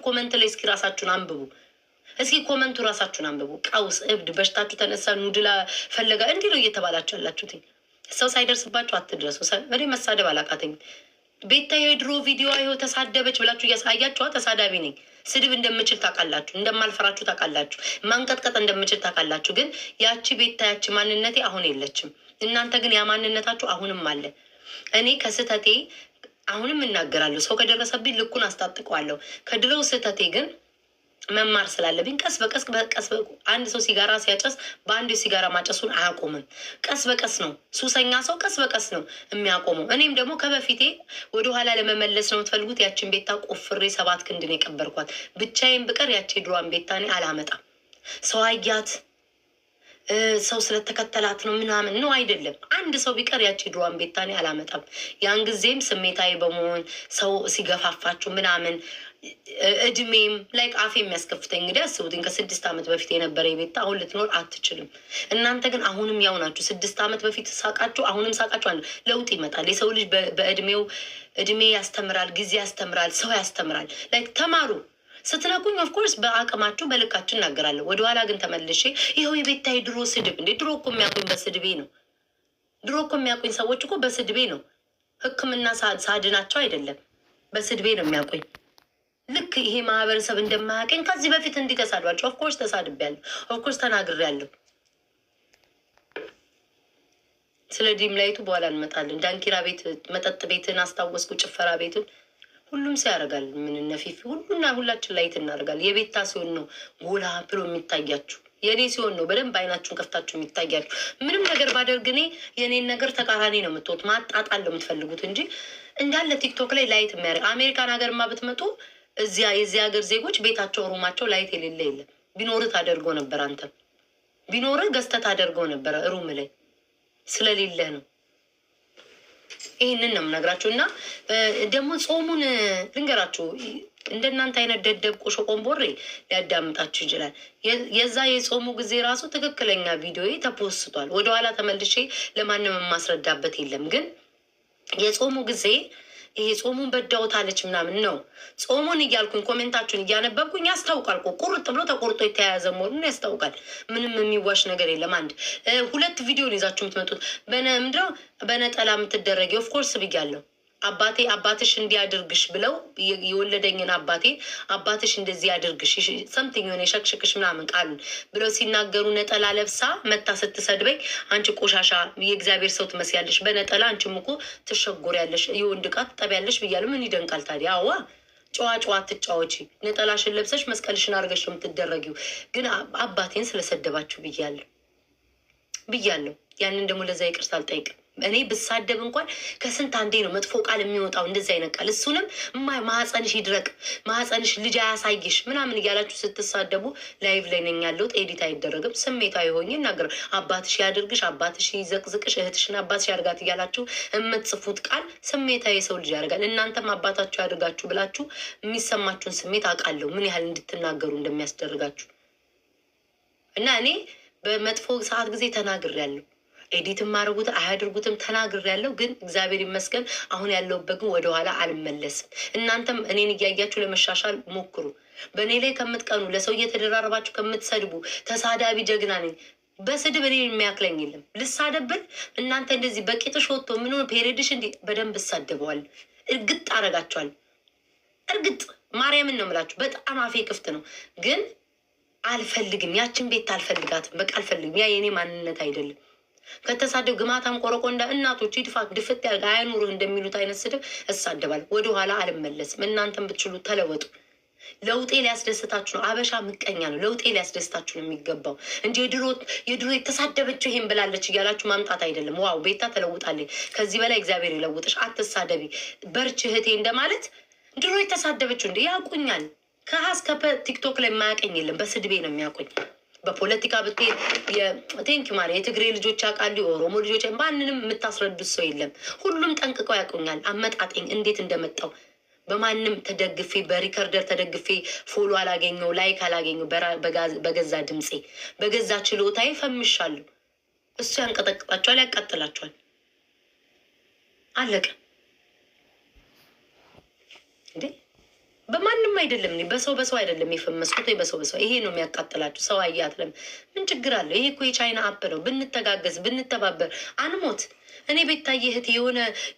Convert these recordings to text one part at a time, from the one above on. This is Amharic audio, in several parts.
ኮመንት ላይ እስኪ ራሳችሁን አንብቡ። እስኪ ኮመንቱ ራሳችሁን አንብቡ። ቀውስ፣ እብድ፣ በሽታችሁ ተነሳ፣ ኑድላ ፈለጋ እንዲህ ነው እየተባላችሁ ያላችሁት። ሰው ሳይደርስባችሁ አትድረሱ። እኔ መሳደብ አላቃተኝ። ቤታ የድሮ ቪዲዮ ይኸው ተሳደበች ብላችሁ እያሳያችኋ። ተሳዳቢ ነኝ። ስድብ እንደምችል ታውቃላችሁ። እንደማልፈራችሁ ታውቃላችሁ። ማንቀጥቀጥ እንደምችል ታውቃላችሁ። ግን ያቺ ቤታ ያቺ ማንነቴ አሁን የለችም። እናንተ ግን ያ ማንነታችሁ አሁንም አለ። እኔ ከስህተቴ አሁንም እናገራለሁ። ሰው ከደረሰብኝ ልኩን አስታጥቀዋለሁ። ከድሮው ስህተቴ ግን መማር ስላለብኝ ቀስ በቀስ አንድ ሰው ሲጋራ ሲያጨስ በአንድ ሲጋራ ማጨሱን አያቆምም። ቀስ በቀስ ነው። ሱሰኛ ሰው ቀስ በቀስ ነው የሚያቆመው። እኔም ደግሞ ከበፊቴ ወደኋላ ለመመለስ ነው የምትፈልጉት። ያችን ቤታ ቆፍሬ 7 ክንድን የቀበርኳት ብቻዬን ብቀር ያቺ ድሯን ቤታ እኔ አላመጣም። ሰው አያት ሰው ስለተከተላት ነው ምናምን ነው አይደለም። አንድ ሰው ቢቀር ያቺ ድሯን ቤታ እኔ አላመጣም። ያን ጊዜም ስሜታዊ በመሆን ሰው ሲገፋፋችሁ ምናምን እድሜም ላይክ አፌ የሚያስከፍተኝ እንግዲህ አስቡትኝ። ከ6 ዓመት በፊት የነበረ ቤታ አሁን ልትኖር አትችልም። እናንተ ግን አሁንም ያው ናችሁ። 6 ዓመት በፊት ሳቃችሁ አሁንም ሳቃችሁ አንዱ ለውጥ ይመጣል። የሰው ልጅ በእድሜው እድሜ ያስተምራል፣ ጊዜ ያስተምራል፣ ሰው ያስተምራል። ላይክ ተማሩ። ስትነኩኝ ኦፍኮርስ በአቅማችሁ በልካችሁ እናገራለሁ። ወደኋላ ግን ተመልሼ ይኸው የቤታ የድሮ ስድብ እንዴ! ድሮ እኮ የሚያውቁኝ በስድቤ ነው። ድሮ እኮ የሚያውቁኝ ሰዎች እኮ በስድቤ ነው። ሕክምና ሳድናቸው አይደለም በስድቤ ነው የሚያውቁኝ። ልክ ይሄ ማህበረሰብ እንደማያውቀኝ ከዚህ በፊት እንዲህ ተሳድባቸው። ኦፍኮርስ ተሳድቤያለሁ። ኦፍኮርስ ተናግሬያለሁ። ስለ ዲም ላይቱ በኋላ እንመጣለን። ዳንኪራ ቤት መጠጥ ቤትን አስታወስኩ። ጭፈራ ቤትን ሁሉም ሰው ያደርጋል። ምን ነፊፊ ሁላችን ላይት እናደርጋለን። የቤታ ሲሆን ነው ጎላ ብሎ የሚታያችሁ። የእኔ ሲሆን ነው በደንብ አይናችሁን ከፍታችሁ የሚታያችሁ። ምንም ነገር ባደርግ እኔ የእኔን ነገር ተቃራኒ ነው የምትወት ማጣጣል ነው የምትፈልጉት እንጂ እንዳለ ቲክቶክ ላይ ላይት የሚያደርግ አሜሪካን ሀገርማ ብትመጡ እዚያ የዚህ ሀገር ዜጎች ቤታቸው ሩማቸው ላይት የሌለ የለም። ቢኖርህ ታደርገው ነበር። አንተ ቢኖርህ ገዝተህ ታደርገው ነበረ። ሩም ላይ ስለሌለ ነው። ይህንን ነው የምነግራችሁ። እና ደግሞ ጾሙን ልንገራችሁ። እንደናንተ አይነት ደደብ ቆሾ ቆንቦሬ ሊያዳምጣችሁ ይችላል። የዛ የጾሙ ጊዜ ራሱ ትክክለኛ ቪዲዮ ተፖስቷል። ወደኋላ ተመልሼ ለማንም የማስረዳበት የለም። ግን የጾሙ ጊዜ ይሄ ጾሙን በዳውታለች ምናምን ነው። ጾሙን እያልኩኝ ኮሜንታችሁን እያነበብኩኝ ያስታውቃል። ቁርጥ ብሎ ተቆርጦ የተያያዘ መሆኑን ያስታውቃል። ምንም የሚዋሽ ነገር የለም። 2 ቪዲዮን ይዛችሁ የምትመጡት ምንድነው? በነጠላ የምትደረጊ ኦፍኮርስ ብያለሁ። አባትሽ እንዲያድርግሽ ብለው የወለደኝን አባትሽ እንደዚህ ያድርግሽ ሰምቲንግ የሆነ የሸክሽክሽ ምናምን ቃሉን ብለው ሲናገሩ ነጠላ ለብሳ መታ ስትሰድበኝ አንቺ ቆሻሻ የእግዚአብሔር ሰው ትመስያለሽ፣ በነጠላ አንቺም እኮ ትሸጎሪያለሽ፣ የወንድ ዕቃ ትጠቢያለሽ ብያለሁ። ምን ይደንቃል ታዲያ? አዋ ጨዋ አትጫወቺ። ነጠላሽን ለብሰሽ መስቀልሽን አድርገሽ ነው የምትደረጊው። ግን አባቴን ስለሰደባችሁ ብያለሁ። ያንን ደግሞ ለዛ ይቅርታ አልጠይቅም። እኔ ብሳደብ እንኳን ከስንት አንዴ ነው መጥፎ ቃል የሚወጣው። እንደዚህ አይነት ቃል እሱንም ማህፀንሽ ይድረቅ፣ ማህፀንሽ ልጅ አያሳይሽ ምናምን እያላችሁ ስትሳደቡ ላይቭ ላይ ነኝ ያለሁት። ኤዲት አይደረግም። ስሜታዊ ሆኜ እናገር። አባትሽ ያድርግሽ፣ አባትሽ ይዘቅዝቅሽ፣ እህትሽን አባትሽ ያድርጋት እያላችሁ የምትጽፉት ቃል ስሜታዊ ሰው ልጅ ያደርጋል። እናንተም አባታችሁ ያድርጋችሁ ብላችሁ የሚሰማችሁን ስሜት አውቃለሁ፣ ምን ያህል እንድትናገሩ እንደሚያስደርጋችሁ እና እኔ በመጥፎ ሰዓት ጊዜ ተናግሬያለሁ። ኤዲትም አድርጉት አያድርጉትም ተናግሬያለሁ። ግን እግዚአብሔር ይመስገን አሁን ያለሁበት ግን ወደኋላ አልመለስም። እናንተም እኔን እያያችሁ ለመሻሻል ሞክሩ። በእኔ ላይ ከምትቀኑ፣ ለሰው እየተደራረባችሁ ከምትሰድቡ፣ ተሳዳቢ ጀግና ነኝ። በስድብ እኔ የሚያክለኝ የለም። ልሳደብል እናንተ እንደዚህ በቂጥሽ ወጥቶ ምን ፔሬድሽ እንዲ በደንብ እሳደበዋል። እርግጥ አረጋችኋል። እርግጥ ማርያምን ነው የምላችሁ። በጣም አፌ ክፍት ነው። ግን አልፈልግም። ያችን ቤት አልፈልጋትም። በቃ አልፈልግም። ያ የኔ ማንነት አይደለም። ከተሳደብ ግማታም ቆረቆንዳ እናቶች ይድፋት ድፍት ያልጋ አይኑርህ እንደሚሉት አይነት ስድብ እሳደባል። ወደኋላ አልመለስም። እናንተም ብትችሉ ተለወጡ። ለውጤ ሊያስደስታችሁ ነው። አበሻ ምቀኛ ነው። ለውጤ ሊያስደስታችሁ ነው የሚገባው እንጂ የድሮ የተሳደበችው ይሄን ብላለች እያላችሁ ማምጣት አይደለም። ዋው ቤታ ተለውጣለች። ከዚህ በላይ እግዚአብሔር ይለውጥሽ። አትሳደቢ፣ በርች እህቴ እንደማለት ድሮ የተሳደበችው እንደ ያውቁኛል። ከሀስከፐ ቲክቶክ ላይ የማያውቀኝ የለም። በስድቤ ነው የሚያውቁኝ። በፖለቲካ ብትሄድ ቴንኪ ማሪ የትግሬ ልጆች ያውቃሉ፣ የኦሮሞ ልጆች ማንንም የምታስረዱት ሰው የለም። ሁሉም ጠንቅቀው ያውቁኛል። አመጣጤኝ እንዴት እንደመጣው በማንም ተደግፌ በሪከርደር ተደግፌ ፎሎ አላገኘው ላይክ አላገኘው በገዛ ድምፄ በገዛ ችሎታዬ ፈምሻለሁ። እሱ ያንቀጠቅጣቸዋል፣ ያቃጥላቸዋል። አለቀ እንዴ! በማንም አይደለም። እኔ በሰው አይደለም የፈመስኩት ወይ በሰው ይሄ ነው የሚያቃጥላችሁ። ሰው አያትለም ምን ችግር አለው? ይሄ እኮ የቻይና አፕ ነው። ብንተጋገዝ ብንተባበር አንሞት። እኔ ቤታዬ እህቴ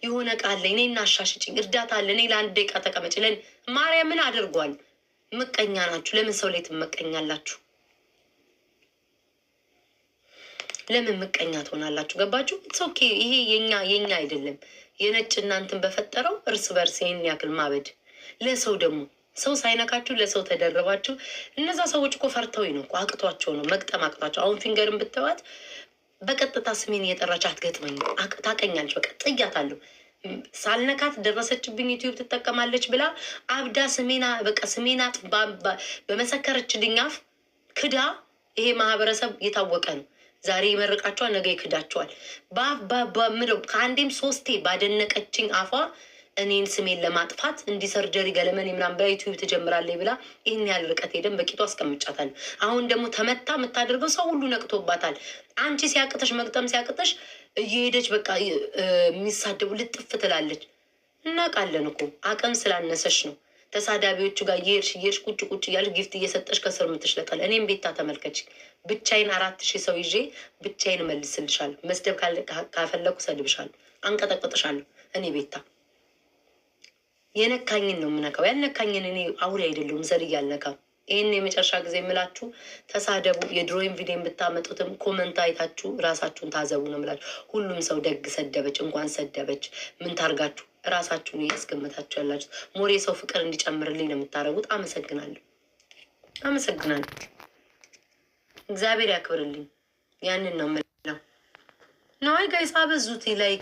የሆነ ቃል ላይ እኔ እናሻሽጭኝ እርዳታ አለ። እኔ ለአንድ ደቂቃ ተቀመጭ ለን ማርያምን አድርጓል። ምቀኛ ናችሁ። ለምን ሰው ላይ ትመቀኛላችሁ? ለምን ምቀኛ ትሆናላችሁ? ገባችሁ? ኦኬ። ይሄ የኛ አይደለም። የነጭ እናንትን በፈጠረው እርስ በርስ ይህን ያክል ማበድ ለሰው ደግሞ ሰው ሳይነካችሁ ለሰው ተደረባችሁ። እነዛ ሰዎች እኮ ፈርተው ነው እኮ አቅቷቸው ነው መግጠም አቅቷቸው። አሁን ፊንገርን ብትዋት በቀጥታ ስሜን እየጠራች አትገጥመኝ ታቀኛለች። በቃ ጥያታለሁ። ሳልነካት ደረሰችብኝ ዩቲዩብ ትጠቀማለች ብላ አብዳ ስሜና በመሰከረችልኝ አፍ ክዳ። ይሄ ማህበረሰብ የታወቀ ነው። ዛሬ ይመርቃቸዋል፣ ነገ ይክዳቸዋል። ከአንዴም 3 ባደነቀችኝ አፏ እኔን ስሜን ለማጥፋት እንዲ ሰርጀሪ ገለመን ምናምን በዩቲዩብ ትጀምራለች ብላ ይህን ያህል ርቀት ሄደን በቂቱ አስቀምጫታለሁ። አሁን ደግሞ ተመታ የምታደርገው ሰው ሁሉ ነቅቶባታል። አንቺ ሲያቅተሽ መግጠም ሲያቅተሽ እየሄደች በቃ የሚሳደቡ ልጥፍ ትላለች። እናውቃለን እኮ አቅም ስላነሰሽ ነው። ተሳዳቢዎቹ ጋር እየሄድሽ ቁጭ እያለች ጊፍት እየሰጠሽ ከስር የምትሽለጠል። እኔም ቤታ ተመልከች፣ ብቻዬን 4000 ሰው ይዤ ብቻዬን እመልስልሻለሁ። መስደብ ካፈለኩ ሰድብሻለሁ፣ አንቀጠቅጥሻለሁ። እኔ ቤታ የነካኝን ነው የምነካው። ያልነካኝን እኔ አውሬ አይደለሁም፣ ዘልዬ አልነካም። ይህን የመጨረሻ ጊዜ የምላችሁ ተሳደቡ። የድሮይን ቪዲዮ ብታመጡትም ኮመንት አይታችሁ ራሳችሁን ታዘቡ ነው የምላችሁ። ሁሉም ሰው ደግ ሰደበች እንኳን ሰደበች ምን ታርጋችሁ? ራሳችሁን እያስገመታችሁ ያላችሁ ሞሬ ሰው ፍቅር እንዲጨምርልኝ ነው የምታደርጉት። አመሰግናለሁ። እግዚአብሔር ያክብርልኝ። ያንን ነው የምለው። ነዋይ ጋይስ አበዙት። ላይ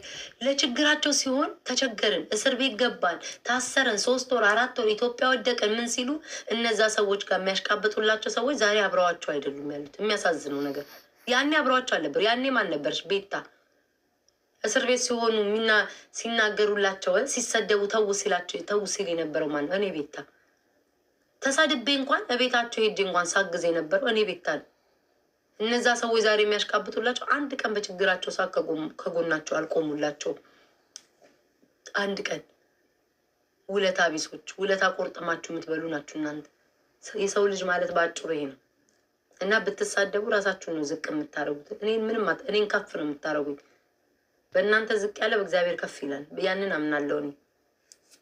ለችግራቸው ሲሆን ተቸገርን፣ እስር ቤት ገባን፣ ታሰረን፣ 3 ወር 4 ወር ኢትዮጵያ ወደቀን ምን ሲሉ እነዛ ሰዎች ጋር የሚያሽቃብጡላቸው ሰዎች ዛሬ አብረዋቸው አይደሉም ያሉት። የሚያሳዝነው ነገር ያኔ አብረዋቸው አልነበሩ። ያኔ ማን ነበረች? ቤታ እስር ቤት ሲሆኑ ሲናገሩላቸው ሲሰደቡ ተው ሲል የነበረው ማን ነው? እኔ ቤታ። ተሳድቤ እንኳን በቤታቸው ሄጄ እንኳን ሳግዝ የነበረው እኔ ቤታ ነው። እነዛ ሰዎች ዛሬ የሚያሽቃብጡላቸው አንድ ቀን በችግራቸው ሳ ከጎናቸው አልቆሙላቸውም። አንድ ቀን ውለታ ቢሶች፣ ውለታ ቆርጥማችሁ የምትበሉ ናችሁ እናንተ። የሰው ልጅ ማለት በአጭሩ ይሄ ነው። እና ብትሳደቡ ራሳችሁን ነው ዝቅ የምታደርጉት። እኔን ከፍ ነው የምታደርጉኝ። በእናንተ ዝቅ ያለ በእግዚአብሔር ከፍ ይላል። ያንን አምናለሁ እኔ።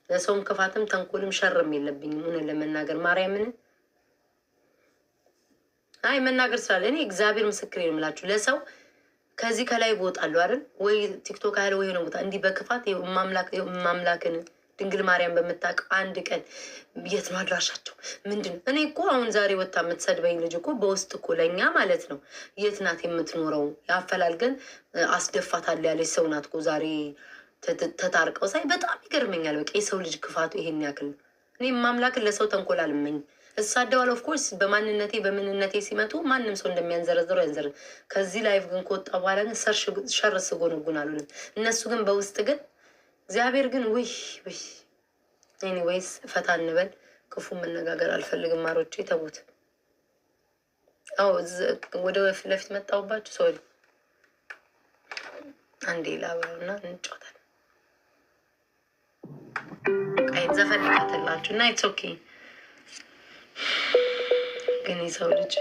ለሰውም ክፋትም ተንኮልም ሸርም የለብኝም። ሆነ ለመናገር ማርያምን መናገር ስላለ እኔ እግዚአብሔር ምስክር የምላችሁ ለሰው ከዚህ ከላይ እወጣለሁ አይደል ወይ ቲክቶክ ያለ ወይ ነው ቦታ እንዲህ በክፋት ማምላክን ድንግል ማርያም በምታውቅ አንድ ቀን የት ነው አድራሻቸው ምንድን ነው? እኔ እኮ አሁን ዛሬ ወጣ የምትሰድበኝ ልጅ እኮ በውስጥ እኮ ለእኛ ማለት ነው የት ናት የምትኖረው ያፈላልገን አስደፋታል ያለች ሰው ናት እኮ ዛሬ ተታርቀው ሳይ በጣም ይገርመኛል። በቃ የሰው ልጅ ክፋቱ ይሄን ያክል ነው። እኔ ማምላክን ለሰው ተንኮል አልመኝ እሳደዋል። ኦፍኮርስ በምንነቴ ሲመጡ ማንም ሰው እንደሚያንዘረዝረው ያንዘር። ከዚህ ላይፍ ግን ከወጣ በኋላ ግን ሸር ስጎንጉን አሉንም። እነሱ ግን በውስጥ ግን እግዚአብሔር ግን ውይ ኤኒዌይስ ፈታ እንበል። ክፉ መነጋገር አልፈልግም። ማሮቼ ተቡት። ወደ ፊት ለፊት መጣሁባችሁ። ሰው አንዴ ላበሩና እንጫወታለን። ቃይት ዘፈን ይከተላችሁ እና ኢትስ ኦኬ። ግን የሰው ልጅ